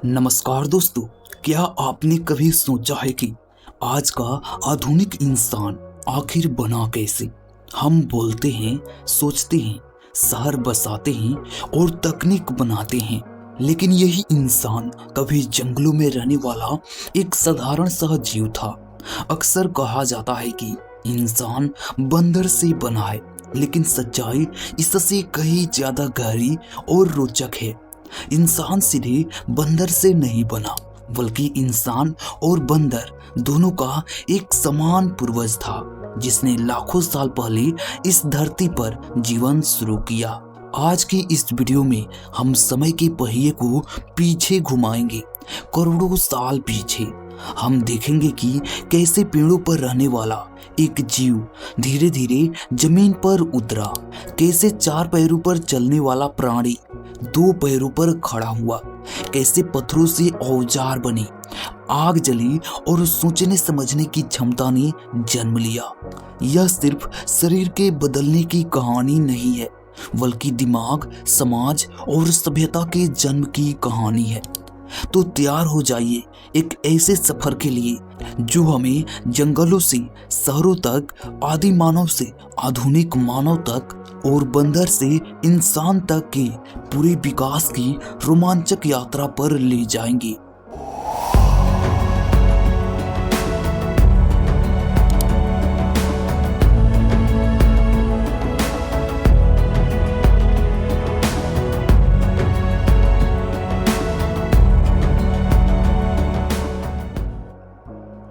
नमस्कार दोस्तों, क्या आपने कभी सोचा है कि आज का आधुनिक इंसान आखिर बना कैसे? हम बोलते हैं, सोचते हैं, शहर बसाते हैं और तकनीक बनाते हैं, लेकिन यही इंसान कभी जंगलों में रहने वाला एक साधारण सा जीव था। अक्सर कहा जाता है कि इंसान बंदर से बना है, लेकिन सच्चाई इससे कहीं ज्यादा गहरी और रोचक है। इंसान सीधे बंदर से नहीं बना, बल्कि इंसान और बंदर दोनों का एक समान पूर्वज था, जिसने लाखों साल पहले इस धरती पर जीवन शुरू किया। आज की इस वीडियो में हम समय के पहिए को पीछे घुमाएंगे, करोड़ों साल पीछे। हम देखेंगे कि कैसे पेड़ों पर रहने वाला एक जीव धीरे धीरे जमीन पर उतरा, कैसे चार पैरों पर चलने वाला प्राणी दो पैरों पर खड़ा हुआ, कैसे पत्थरों से औजार बने, आग जली और सोचने समझने की क्षमता ने जन्म लिया। यह सिर्फ शरीर के बदलने की कहानी नहीं है, बल्कि दिमाग, समाज और सभ्यता के जन्म की कहानी है। तो तैयार हो जाइए एक ऐसे सफर के लिए जो हमें जंगलों से शहरों तक, आदि मानव से आधुनिक मानव तक और बंदर से इंसान तक के पूरे विकास की रोमांचक यात्रा पर ले जाएंगे।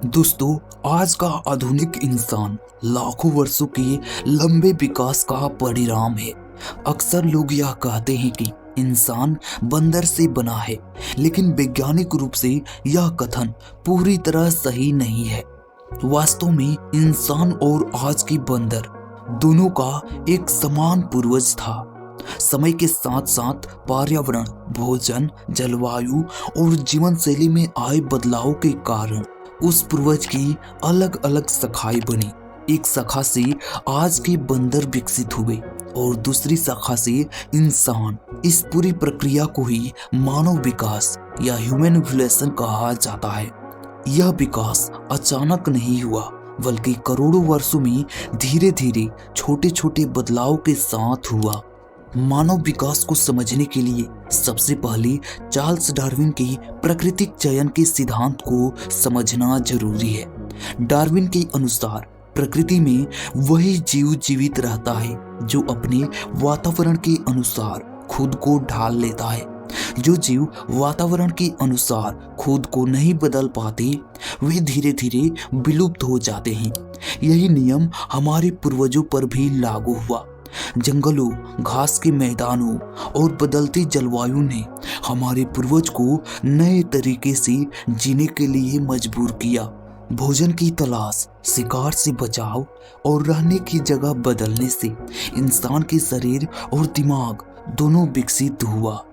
दोस्तों, आज का आधुनिक इंसान लाखों वर्षों के लंबे विकास का परिणाम है। अक्सर लोग यह कहते हैं कि इंसान बंदर से बना है, लेकिन वैज्ञानिक रूप से यह कथन पूरी तरह सही नहीं है। वास्तव में इंसान और आज की बंदर दोनों का एक समान पूर्वज था। समय के साथ साथ पर्यावरण, भोजन, जलवायु और जीवन शैली में आए बदलाव के कारण उस पूर्वज की अलग अलग शाखाएं बनी। एक शाखा से आज के बंदर विकसित हुए और दूसरी शाखा से इंसान। इस पूरी प्रक्रिया को ही मानव विकास या ह्यूमन इवोल्यूशन कहा जाता है। यह विकास अचानक नहीं हुआ, बल्कि करोड़ों वर्षों में धीरे धीरे छोटे छोटे बदलाव के साथ हुआ। मानव विकास को समझने के लिए सबसे पहले चार्ल्स डार्विन के प्राकृतिक चयन के सिद्धांत को समझना जरूरी है। डार्विन के अनुसार प्रकृति में वही जीव जीवित रहता है जो अपने वातावरण के अनुसार खुद को ढाल लेता है। जो जीव वातावरण के अनुसार खुद को नहीं बदल पाते, वे धीरे धीरे विलुप्त हो जाते हैं। यही नियम हमारे पूर्वजों पर भी लागू हुआ। जंगलों, घास के मैदानों और बदलती जलवायु ने हमारे पूर्वज को नए तरीके से जीने के लिए मजबूर किया। भोजन की तलाश, शिकार से बचाव और रहने की जगह बदलने से इंसान के शरीर और दिमाग दोनों विकसित हुआ।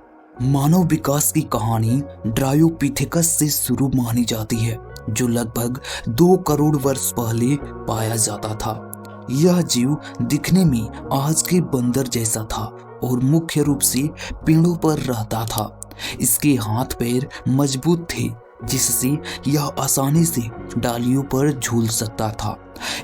मानव विकास की कहानी ड्रायोपिथेकस से शुरू मानी जाती है, जो लगभग 2 करोड़ वर्ष पहले पाया जाता था। यह जीव दिखने में आज के बंदर जैसा था और मुख्य रूप से पेड़ों पर रहता था। इसके हाथ पैर मजबूत थे, जिससे यह आसानी से डालियों पर झूल सकता था।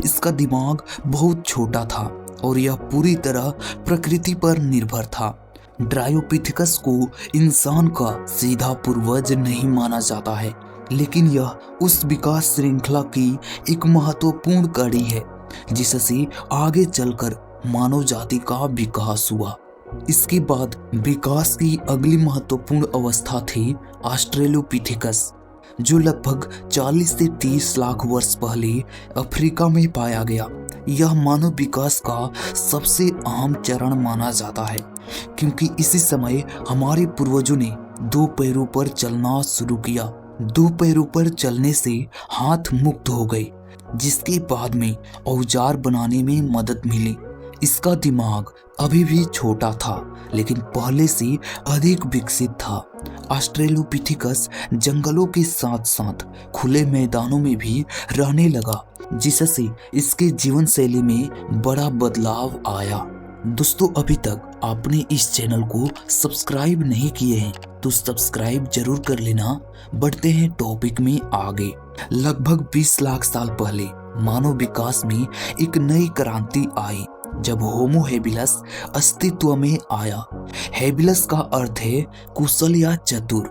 इसका दिमाग बहुत छोटा था और यह पूरी तरह प्रकृति पर निर्भर था। ड्रायोपिथेकस को इंसान का सीधा पूर्वज नहीं माना जाता है, लेकिन यह उस विकास श्रृंखला की एक महत्वपूर्ण कड़ी है जिससे आगे चलकर मानव जाति का विकास हुआ। इसके बाद विकास की अगली महत्वपूर्ण अवस्था थी ऑस्ट्रेलोपिथेकस, जो लगभग 40 से 30 लाख वर्ष पहले अफ्रीका में पाया गया। यह मानव विकास का सबसे अहम चरण माना जाता है, क्योंकि इसी समय हमारे पूर्वजों ने 2 पैरों पर चलना शुरू किया। 2 पैरों पर चलने से हाथ मुक्त हो गए, जिसके बाद में औजार बनाने में मदद मिली। इसका दिमाग अभी भी छोटा था, लेकिन पहले से अधिक विकसित था। ऑस्ट्रेलोपिथेकस जंगलों के साथ साथ खुले मैदानों में भी रहने लगा, जिससे इसके जीवन शैली में बड़ा बदलाव आया। दोस्तों अभी तक आपने इस चैनल को सब्सक्राइब नहीं किए हैं तो सब्सक्राइब जरूर कर लेना। बढ़ते हैं टॉपिक में आगे। लगभग 20 लाख साल पहले मानव विकास में एक नई क्रांति आई जब होमो हेबिलस अस्तित्व में आया। हेबिलस का अर्थ है कुशल या चतुर।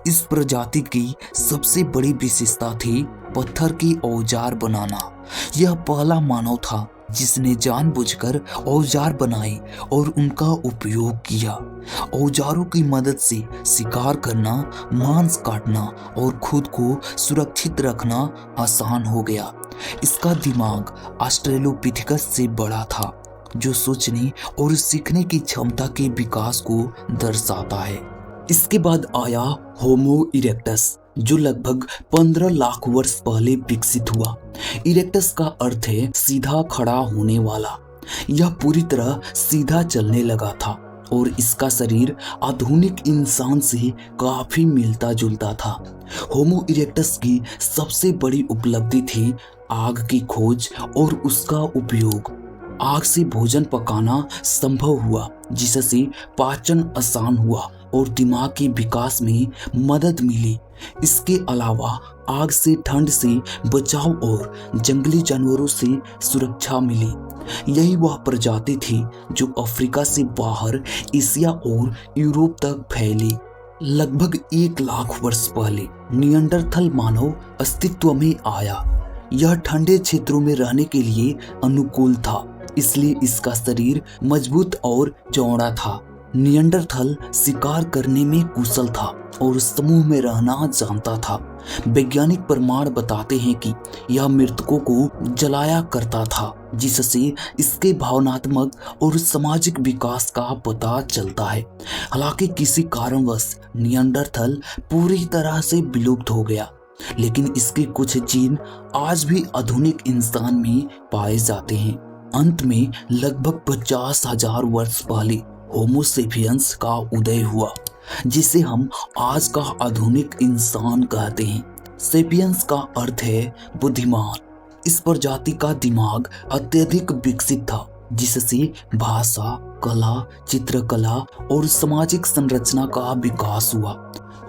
इस प्रजाति की सबसे बड़ी विशेषता थी पत्थर की औजार बनाना। यह पहला मानव था जिसने जानबूझकर औजार बनाए और उनका उपयोग किया। औजारों की मदद से शिकार करना, मांस काटना और खुद को सुरक्षित रखना आसान हो गया। इसका दिमाग ऑस्ट्रेलोपिथेकस से बड़ा था, जो सोचने और सीखने की क्षमता के विकास को दर्शाता है। इसके बाद आया होमो इरेक्टस, जो लगभग 15 लाख वर्ष पहले विकसित हुआ। इरेक्टस का अर्थ है सीधा खड़ा होने वाला। यह पूरी तरह सीधा चलने लगा था और इसका शरीर आधुनिक इंसान से काफी मिलता जुलता था। होमो इरेक्टस की सबसे बड़ी उपलब्धि थी आग की खोज और उसका उपयोग। आग से भोजन पकाना संभव हुआ, जिससे पाचन आसान हुआ और दिमाग के विकास में मदद मिली। इसके अलावा आग से ठंड से बचाव और जंगली जानवरों से सुरक्षा मिली। यही वह प्रजाति थी जो अफ्रीका से बाहर एशिया और यूरोप तक फैली। लगभग 1 लाख वर्ष पहले निएंडरथल मानव अस्तित्व में आया। यह ठंडे क्षेत्रों में रहने के लिए अनुकूल था, इसलिए इसका शरीर मजबूत और चौड़ा था। निएंडरथल शिकार करने में कुशल था और समूह में रहना जानता था। वैज्ञानिक प्रमाण बताते हैं कि यह मृतकों को जलाया करता था, जिससे इसके भावनात्मक और सामाजिक विकास का पता चलता है। हालांकि किसी कारणवश निएंडरथल पूरी तरह से विलुप्त हो गया, लेकिन इसके कुछ जीन आज भी आधुनिक इंसान में पाए जाते हैं। अंत में लगभग 50,000 वर्ष पहले होमो सेपियंस का उदय हुआ, जिसे हम आज का आधुनिक इंसान कहते हैं। सेपियंस का अर्थ है बुद्धिमान। इस प्रजाति का दिमाग अत्यधिक विकसित था, जिससे भाषा, कला, चित्रकला और सामाजिक संरचना का विकास हुआ।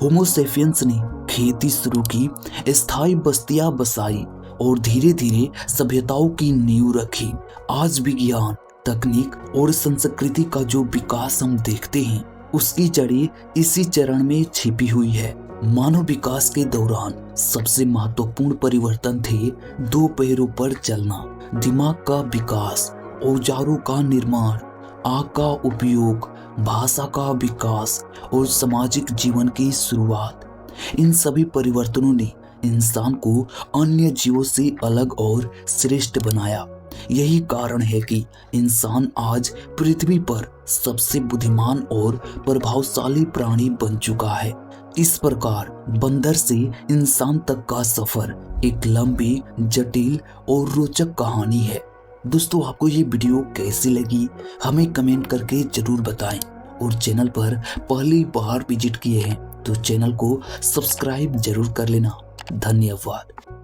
होमो सेपियंस ने खेती शुरू की, स्थायी बस्तियां बसाई और धीरे धीरे सभ्यताओं की नींव रखी। आज विज्ञान, तकनीक और संस्कृति का जो विकास हम देखते हैं, उसकी जड़ें इसी चरण में छिपी हुई है। मानव विकास के दौरान सबसे महत्वपूर्ण परिवर्तन थे 2 पैरों पर चलना, दिमाग का विकास, औजारों का निर्माण, आग का उपयोग, भाषा का विकास और सामाजिक जीवन की शुरुआत। इन सभी परिवर्तनों ने इंसान को अन्य जीवों से अलग और श्रेष्ठ बनाया। यही कारण है कि इंसान आज पृथ्वी पर सबसे बुद्धिमान और प्रभावशाली प्राणी बन चुका है। इस प्रकार बंदर से इंसान तक का सफर एक लंबी, जटिल और रोचक कहानी है। दोस्तों, आपको ये वीडियो कैसी लगी हमें कमेंट करके जरूर बताएं और चैनल पर पहली बार विजिट किए हैं तो चैनल को सब्सक्राइब जरूर कर लेना। धन्यवाद।